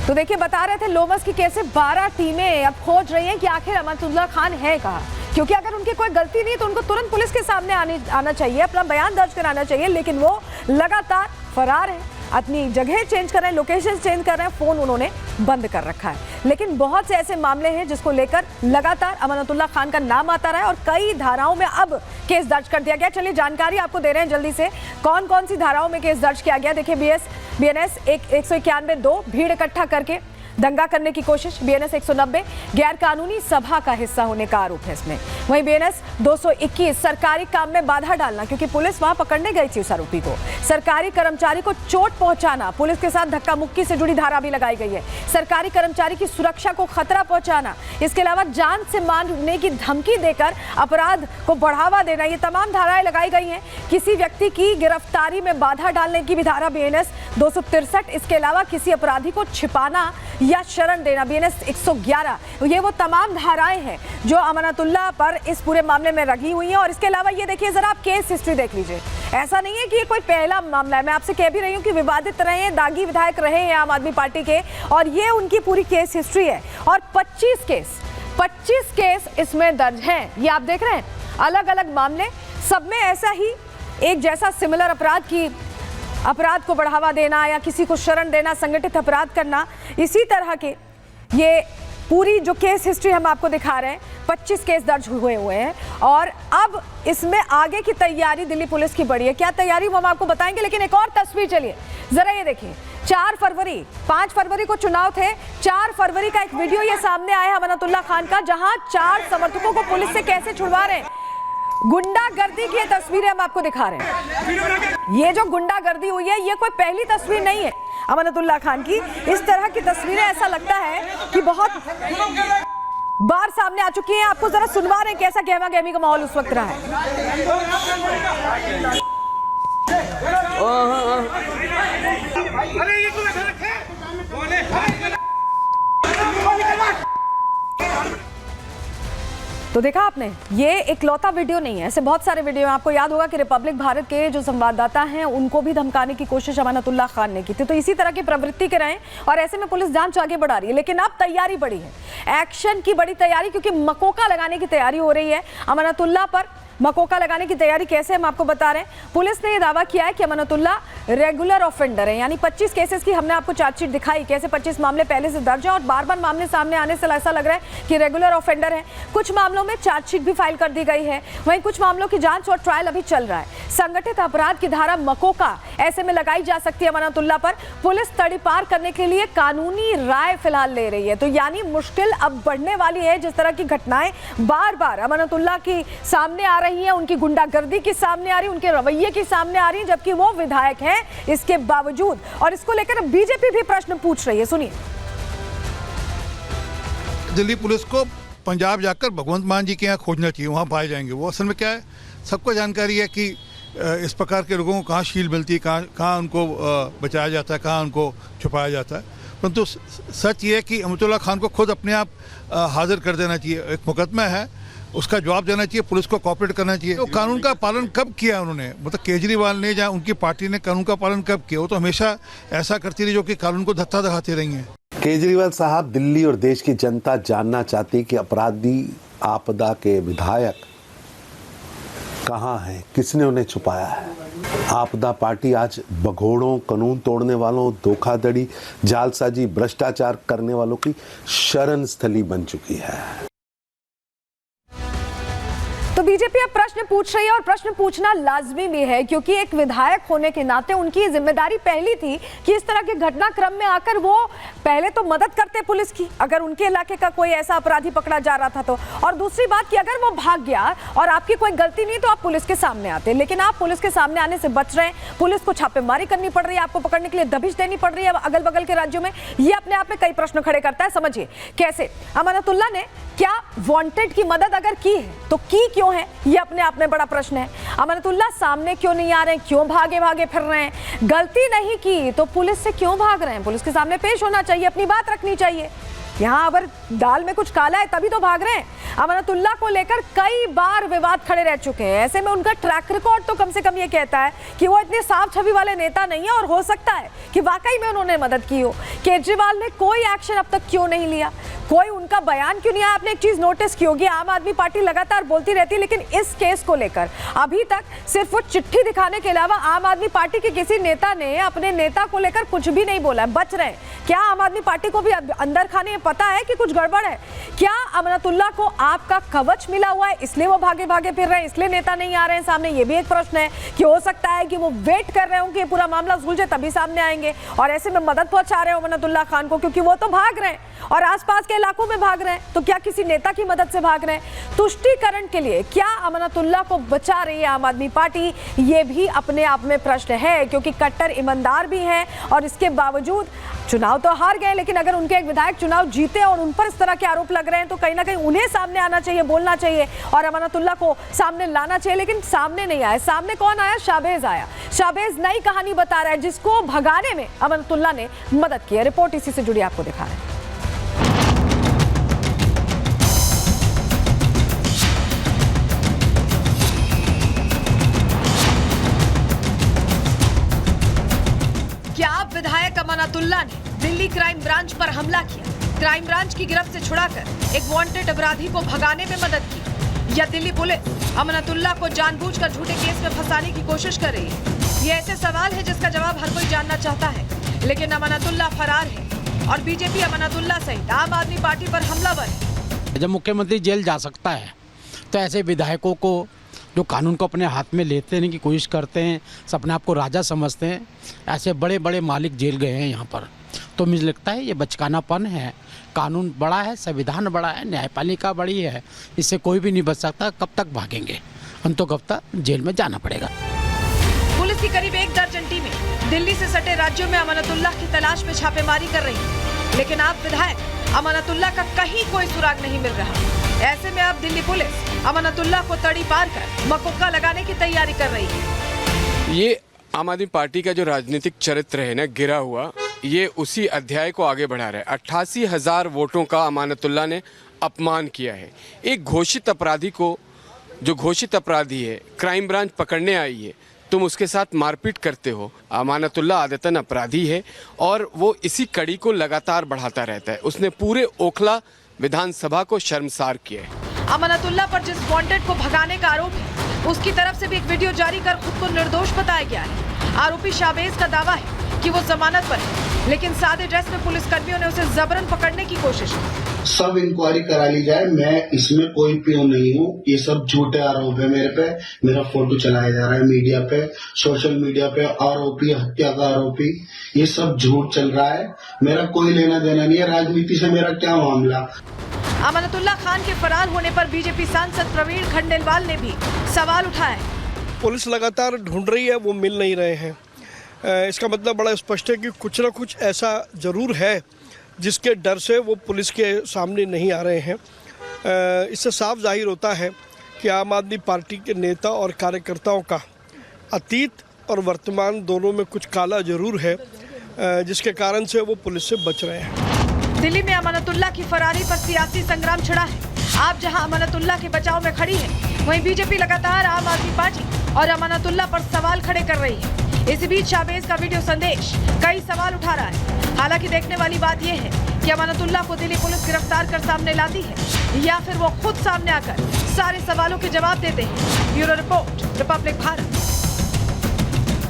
तो देखिए, बता रहे थे लोमस की कैसे 12 टीमें अब खोज रही हैं कि आखिर अमनतुल्लाह खान है कहाँ, क्योंकि अगर उनकी कोई गलती नहीं तो उनको तुरंत पुलिस के सामने आना चाहिए, अपना बयान दर्ज कराना चाहिए, लेकिन वो लगातार फरार है, अपनी जगह चेंज कर रहे हैं, लोकेशन चेंज कर रहे हैं, फोन उन्होंने बंद कर रखा है। लेकिन बहुत से ऐसे मामले हैं जिसको लेकर लगातार अमनतुल्लाह खान का नाम आता रहा है और कई धाराओं में अब केस दर्ज कर दिया गया। चलिए जानकारी आपको दे रहे हैं जल्दी से, कौन कौन सी धाराओं में केस दर्ज किया गया। देखिए, BNS 191(2) भीड़ इकट्ठा करके दंगा करने की कोशिश, BNS 190 गैर कानूनी सभा का हिस्सा होने का आरोप है इसमें। वहीं BNS 221 सरकारी काम में बाधा डालना, क्योंकि पुलिस वहां पकड़ने गई थी उस आरोपी को। सरकारी कर्मचारी को चोट पहुंचाना, पुलिस के साथ धक्का मुक्की से जुड़ी धारा भी लगाई गई है। सरकारी कर्मचारी की सुरक्षा को खतरा पहुंचाना, इसके अलावा जान से मारने की धमकी देकर अपराध को बढ़ावा देना, ये तमाम धाराएं लगाई गई हैं। किसी व्यक्ति की गिरफ्तारी में बाधा डालने की भी धारा BNS 263, इसके अलावा किसी अपराधी को छिपाना या शरण देना BNS 111, ये वो तमाम धाराएं हैं जो अमनतुल्लाह पर इस पूरे मामले में लगी हुई हैं। और इसके अलावा ये देखिए, जरा आप केस हिस्ट्री देख लीजिए, ऐसा नहीं है कि ये कोई पहला मामला है। मैं आपसे कह भी रही हूँ कि विवादित रहे हैं, दागी विधायक रहे हैं आम आदमी पार्टी के, और ये उनकी पूरी केस हिस्ट्री है। और 25 केस इसमें दर्ज हैं, ये आप देख रहे हैं, अलग अलग मामले, सब में ऐसा ही एक जैसा सिमिलर अपराध को बढ़ावा देना या किसी को शरण देना, संगठित अपराध करना, इसी तरह के ये पूरी जो केस हिस्ट्री हम आपको दिखा रहे हैं। 25 केस दर्ज हुए हैं और अब इसमें आगे की तैयारी दिल्ली पुलिस की बड़ी है। क्या तैयारी वो हम आपको बताएंगे, लेकिन एक और तस्वीर चलिए जरा ये देखिए। 5 फरवरी को चुनाव थे, 4 फरवरी का एक वीडियो ये सामने आया अमनतुल्लाह खान का, जहां 4 समर्थकों को पुलिस से कैसे छुड़वा रहे हैं। गुंडागर्दी की तस्वीरें हम आपको दिखा रहे हैं। ये जो गुंडागर्दी हुई है, ये कोई पहली तस्वीर नहीं है अमनतुल्लाह खान की। इस तरह की तस्वीरें ऐसा लगता है कि बहुत बार सामने आ चुकी हैं। आपको जरा सुनवा रहे हैं कैसा गहमा गहमी का माहौल उस वक्त रहा है। तो देखा आपने, ये एक लौता वीडियो नहीं है, ऐसे बहुत सारे वीडियो हैं। आपको याद होगा कि रिपब्लिक भारत के जो संवाददाता हैं उनको भी धमकाने की कोशिश अमनतुल्लाह खान ने की थी। तो इसी तरह की प्रवृत्ति के रहे और ऐसे में पुलिस जांच आगे बढ़ा रही है। लेकिन अब तैयारी बड़ी है, एक्शन की बड़ी तैयारी, क्योंकि मकोका लगाने की तैयारी हो रही है अमनतुल्लाह पर। मकोका लगाने की तैयारी कैसे, हम आपको बता रहे हैं। पुलिस ने यह दावा किया है कि अमनतुल्लाह रेगुलर ऑफेंडर है, यानी 25 केसेस की हमने आपको चार्जशीट दिखाई, कैसे 25 मामले पहले से दर्ज है और बार बार मामले सामने आने से ऐसा लग रहा है कि रेगुलर ऑफेंडर है। कुछ मामलों में चार्जशीट भी फाइल कर दी गई है, वहीं कुछ मामलों की जांच और ट्रायल अभी चल रहा है। संगठित अपराध की धारा मकोका ऐसे में लगाई जा सकती है अमनतुल्लाह पर। पुलिस तड़ीपार करने के लिए कानूनी राय फिलहाल ले रही है। तो यानी मुश्किल अब बढ़ने वाली है। जिस तरह की घटनाएं बार बार अमनतुल्लाह की सामने आ रही है, उनकी गुंडागर्दी की सामने आ रही, उनके रवैये की सामने आ रही, जबकि वो विधायक हैं इसके बावजूद। और इसको लेकर बीजेपी भी प्रश्न पूछ रही है, सुनिए। दिल्ली पुलिस को पंजाब जाकर भगवंत मान जी के यहाँ खोजना चाहिए, वहाँ पाए जाएंगे वो। असल में क्या है, सबको जानकारी है कि इस प्रकार के लोगों को कहाँ शील मिलती है, कहाँ उनको बचाया जाता है, कहाँ उनको छुपाया जाता है। परंतु सच ये है कि अमनतुल्लाह खान को खुद अपने आप हाजिर कर देना चाहिए। एक मुकदमा है, उसका जवाब देना चाहिए, पुलिस को कॉपरेट करना चाहिए। तो कानून का पालन कब किया उन्होंने, मतलब केजरीवाल ने, जहाँ उनकी पार्टी ने कानून का पालन कब किया? वो तो हमेशा ऐसा करती रही जो कि कानून को धक्का दिखाती रही है। केजरीवाल साहब, दिल्ली और देश की जनता जानना चाहती कि अपराधी आपदा के विधायक कहाँ हैं, किसने उन्हें छुपाया है। आपदा पार्टी आज भगोड़ों, कानून तोड़ने वालों, धोखाधड़ी, जालसाजी, भ्रष्टाचार करने वालों की शरण स्थली बन चुकी है। तो बीजेपी अब प्रश्न पूछ रही है और प्रश्न पूछना लाजमी भी है, क्योंकि एक विधायक होने के नाते उनकी जिम्मेदारी पहली थी कि इस तरह के घटनाक्रम में आकर वो पहले तो मदद करते पुलिस की, अगर उनके इलाके का कोई ऐसा अपराधी पकड़ा जा रहा था तो। और दूसरी बात कि अगर वो भाग गया और आपकी कोई गलती नहीं तो आप पुलिस के सामने आते, लेकिन आप पुलिस के सामने आने से बच रहे हैं। पुलिस को छापेमारी करनी पड़ रही है, आपको पकड़ने के लिए दबिश देनी पड़ रही है अगल बगल के राज्यों में। ये अपने आप में कई प्रश्न खड़े करता है। समझिए कैसे अमनतुल्लाह ने क्या वांटेड की मदद अगर की है तो की क्यों है, ये अपने आप में बड़ा प्रश्न है। अमनतुल्लाह सामने क्यों नहीं आ रहे हैं, क्यों भागे भागे फिर रहे हैं? गलती नहीं की तो पुलिस से क्यों भाग रहे हैं? पुलिस के सामने पेश होना चाहिए, अपनी बात रखनी चाहिए। यहाँ अगर दाल में कुछ काला है तभी तो भाग रहे हैं। अमानतुल्लाह को लेकर कई बार विवाद खड़े रह चुके हैं। ऐसे में उनका ट्रैक रिकॉर्ड तो कम से कम ये कहता है कि वो इतने साफ छवि वाले नेता नहीं है और हो सकता है कि वाकई में उन्होंने मदद की हो। केजरीवाल ने कोई एक्शन अब तक क्यों नहीं लिया, कोई उनका बयान क्यों नहीं आया? आपने एक चीज नोटिस की होगी, आम आदमी पार्टी लगातार बोलती रहती है, लेकिन इस केस को लेकर अभी तक सिर्फ वो चिट्ठी दिखाने के अलावा आम आदमी पार्टी के किसी नेता ने अपने नेता को लेकर कुछ भी नहीं बोला है। बच रहे। क्या आम आदमी पार्टी को भी अंदर खाने पता है कि कुछ गड़बड़ है? क्या अमानतुल्लाह को आपका कवच मिला हुआ है इसलिए वो भागे भागे फिर रहे हैं, इसलिए नेता नहीं आ रहे हैं सामने? ये भी एक प्रश्न है कि हो सकता है कि वो वेट कर रहे हो कि ये पूरा मामला सुलझे तभी सामने आएंगे और ऐसे में मदद पहुंचा रहे हो अमानतुल्लाह खान को, क्योंकि वो तो भाग रहे हैं और आसपास के इलाकों में भाग रहे हैं। तो क्या किसी नेता की मदद से भाग रहे हैं? तुष्टीकरण के लिए क्या अमानतुल्लाह को बचा रही है आम आदमी पार्टी? ये भी अपने आप में प्रश्न है, क्योंकि कट्टर ईमानदार भी हैं और इसके बावजूद चुनाव तो हार गए, लेकिन अगर उनके एक विधायक चुनाव जीते और उन पर इस तरह के आरोप लग रहे हैं तो कहीं ना कहीं उन्हें सामने आना चाहिए, बोलना चाहिए और अमानतुल्लाह को सामने लाना चाहिए। लेकिन सामने नहीं आया। सामने कौन आया? शाहबाज आया। शाहबाज नई कहानी बता रहा है जिसको भगाने में अमानतुल्लाह ने मदद की है। रिपोर्ट इसी से जुड़ी आपको दिखा रहे हैं। विधायक अमानतुल्लाह ने दिल्ली क्राइम ब्रांच पर हमला किया, क्राइम ब्रांच की गिरफ्त से छुड़ाकर एक वांटेड अपराधी को भगाने में मदद की, या दिल्ली पुलिस अमानतुल्लाह को जानबूझकर झूठे केस में फंसाने की कोशिश कर रही है? ये ऐसे सवाल है जिसका जवाब हर कोई जानना चाहता है, लेकिन अमानतुल्लाह फरार है और बीजेपी अमानतुल्लाह सहित आम आदमी पार्टी पर हमलावर है। जब मुख्यमंत्री जेल जा सकता है तो ऐसे विधायकों को जो कानून को अपने हाथ में लेते रहने की कोशिश करते हैं, अपने आप को राजा समझते हैं, ऐसे बड़े बड़े मालिक जेल गए हैं यहाँ पर। तो मुझे लगता है ये बचकानापन है। कानून बड़ा है, संविधान बड़ा है, न्यायपालिका बड़ी है, इससे कोई भी नहीं बच सकता। कब तक भागेंगे? अंततः जेल में जाना पड़ेगा। पुलिस की करीब 1 दर्जन टीमें दिल्ली से सटे राज्यों में अमानतुल्लाह की तलाश में छापेमारी कर रही है, लेकिन आप विधायक अमानतुल्लाह का कहीं कोई सुराग नहीं मिल रहा। ऐसे में अब दिल्ली पुलिस अमानतुल्लाह को तड़ी पार कर मकोका लगाने की तैयारी कर रही है। ये आम आदमी पार्टी का जो राजनीतिक चरित्र है ना, गिरा हुआ, ये उसी अध्याय को आगे बढ़ा रहा है। 88,000 वोटों का अमानतुल्लाह ने अपमान किया है। एक घोषित अपराधी को, जो घोषित अपराधी है, क्राइम ब्रांच पकड़ने आई है, तुम उसके साथ मारपीट करते हो। अमानतुल्लाह आदतन अपराधी है और वो इसी कड़ी को लगातार बढ़ाता रहता है। उसने पूरे ओखला विधानसभा को शर्मसार किया है। अमानतुल्लाह पर जिस वांटेड को भगाने का आरोप है, उसकी तरफ से भी एक वीडियो जारी कर खुद को निर्दोष बताया गया है। आरोपी शाहबाज का दावा है कि वो जमानत पर है, लेकिन सादे ड्रेस में पुलिसकर्मियों ने उसे जबरन पकड़ने की कोशिश की। सब इंक्वायरी करा ली जाए, मैं इसमें कोई पियो नहीं हूँ। ये सब झूठे आरोप है मेरे पे। मेरा फोटो चलाया जा रहा है मीडिया पे, सोशल मीडिया पे। आरोपी, हत्या का आरोपी, ये सब झूठ चल रहा है। मेरा कोई लेना देना नहीं है राजनीति से। मेरा क्या मामला? अमानतुल्लाह खान के फरार होने पर बीजेपी सांसद प्रवीण खंडेलवाल ने भी सवाल उठाया। पुलिस लगातार ढूंढ रही है, वो मिल नहीं रहे हैं। इसका मतलब बड़ा स्पष्ट है कि कुछ ना कुछ ऐसा जरूर है जिसके डर से वो पुलिस के सामने नहीं आ रहे हैं। इससे साफ जाहिर होता है कि आम आदमी पार्टी के नेता और कार्यकर्ताओं का अतीत और वर्तमान दोनों में कुछ काला जरूर है, जिसके कारण से वो पुलिस से बच रहे हैं। दिल्ली में अमानतुल्लाह की फरारी पर सियासी संग्राम छिड़ा है। आप जहां अमानतुल्लाह के बचाव में खड़ी है, वहीं बीजेपी लगातार आम आदमी पार्टी और अमानतुल्लाह पर सवाल खड़े कर रही है। इसी बीच शाहबाज का वीडियो संदेश कई सवाल उठा रहा है। हालांकि देखने वाली बात यह है कि अमानतुल्लाह को दिल्ली पुलिस गिरफ्तार कर सामने लाती है या फिर वो खुद सामने आकर सारे सवालों के जवाब देते हैं। Bureau report, Republic Bharat.